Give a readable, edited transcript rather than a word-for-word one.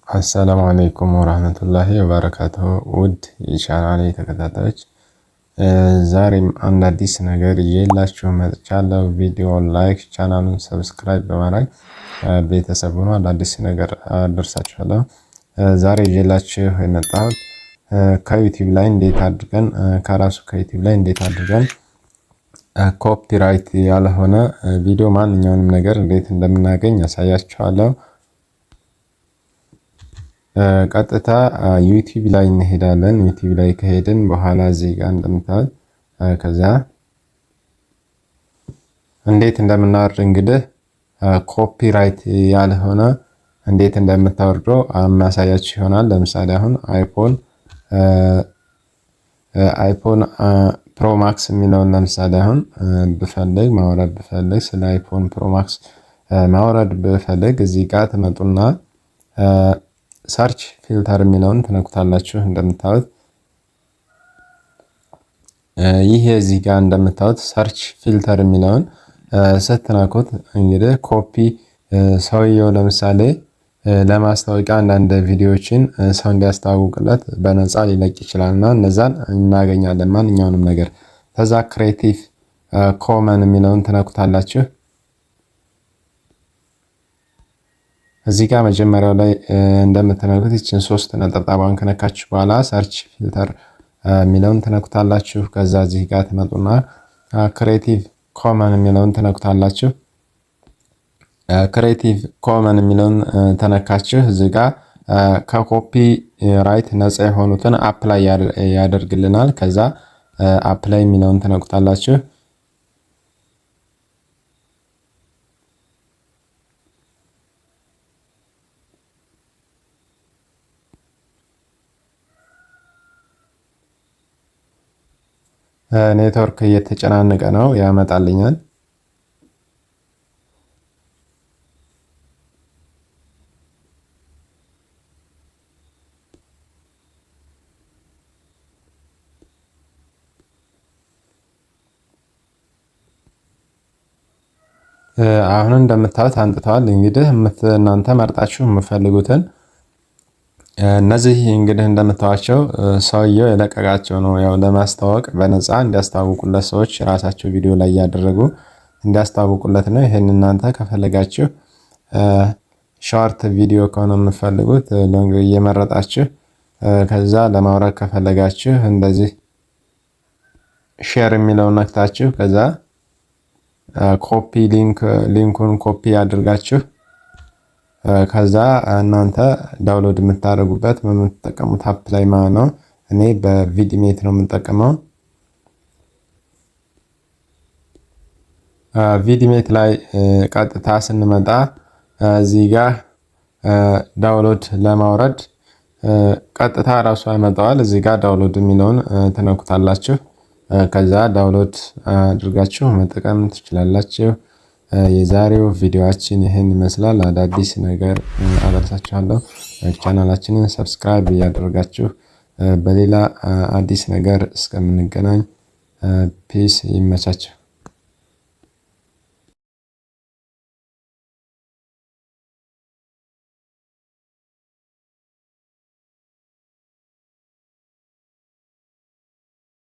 አሰላሙ አለይኩም ወራህመቱላሂ ወበረካቱሁ ውድ የቻናሌ ተከታታዮች ዛሬም አንድ አዲስ ነገር ይዤላችሁ መጥቻለሁ። ቪዲዮ ላይክ፣ ቻናሉን ሰብስክራይብ በማድረግ ቤተሰብ ሆኖ አዲስ ነገር አደርሳችኋለሁ። ዛሬ ይዤላችሁ የመጣሁት ከዩቲዩብ ላይ እንዴት አድርገን ከዩቲዩብ ላይ እንዴት አድርገን ኮፒራይት ያልሆነ ቪዲዮ ማንኛውንም ነገር እንዴት እንደምናገኝ ያሳያችኋለሁ። ቀጥታ ዩቲዩብ ላይ እንሄዳለን። ዩቲዩብ ላይ ከሄድን በኋላ እዚህ ጋር እንደምታዩት ከዛ እንዴት እንደምናወርድ እንግዲህ ኮፒራይት ያልሆነ እንዴት እንደምታወርደው ማሳያችሁ ይሆናል። ለምሳሌ አሁን አይፎን ፕሮ ማክስ የሚለውን ለምሳሌ አሁን ብፈልግ ማውረድ ብፈልግ ስለ አይፎን ፕሮ ማክስ ማውረድ ብፈልግ እዚህ ጋር ትመጡና ሰርች ፊልተር የሚለውን ትነኩታላችሁ። እንደምታዩት ይሄ እዚህ ጋር እንደምታዩት ሰርች ፊልተር የሚለውን ስትነኩት እንግዲህ ኮፒ ሰውየው ለምሳሌ ለማስታወቂያ አንዳንድ ቪዲዮዎችን ሰው እንዲያስተዋውቅለት በነፃ ሊለቅ ይችላልና እነዛን እናገኛለን። ማንኛውንም ነገር ከዛ ክሬቲቭ ኮመን የሚለውን ትነኩታላችሁ። እዚህ ጋር መጀመሪያው ላይ እንደምትነኩት ይችን 3 ነጠብጣቧን ከነካችሁ በኋላ ሰርች ፊልተር የሚለውን ትነኩታላችሁ። ከዛ እዚህ ጋር ትመጡና ክሬቲቭ ኮመን የሚለውን ትነኩታላችሁ። ክሬቲቭ ኮመን የሚለውን ተነካችሁ እዚህ ጋር ከኮፒ ራይት ነፃ የሆኑትን አፕላይ ያደርግልናል። ከዛ አፕላይ የሚለውን ትነኩታላችሁ። ኔትወርክ እየተጨናነቀ ነው ያመጣልኛል። አሁን እንደምታዩት አንጥተዋል። እንግዲህ እናንተ መርጣችሁ የምትፈልጉትን እነዚህ እንግዲህ እንደምታዋቸው ሰውየው የለቀቃቸው ነው። ያው ለማስተዋወቅ በነፃ እንዲያስተዋውቁለት ሰዎች ራሳቸው ቪዲዮ ላይ ያደረጉ እንዲያስተዋውቁለት ነው። ይሄን እናንተ ከፈለጋችሁ ሾርት ቪዲዮ ከሆነ የምትፈልጉት ሎንግ እየመረጣችሁ ከዛ ለማውረድ ከፈለጋችሁ እንደዚህ ሼር የሚለውን ነክታችሁ ከዛ ኮፒ ሊንኩን ኮፒ አድርጋችሁ ከዛ እናንተ ዳውንሎድ የምታደርጉበት በምትጠቀሙት አፕ ላይ ማለት ነው። እኔ በቪድሜት ነው የምጠቀመው። ቪድሜት ላይ ቀጥታ ስንመጣ እዚህ ጋር ዳውንሎድ ለማውረድ ቀጥታ ራሱ ያመጣዋል። እዚህ ጋር ዳውንሎድ የሚለውን ትነኩታላችሁ። ከዛ ዳውንሎድ አድርጋችሁ መጠቀም ትችላላችሁ። የዛሬው ቪዲዮአችን ይህን ይመስላል። አዳዲስ ነገር አደርሳችኋለሁ። ቻናላችንን ሰብስክራይብ እያደረጋችሁ በሌላ አዲስ ነገር እስከምንገናኝ ፒስ ይመቻችሁ።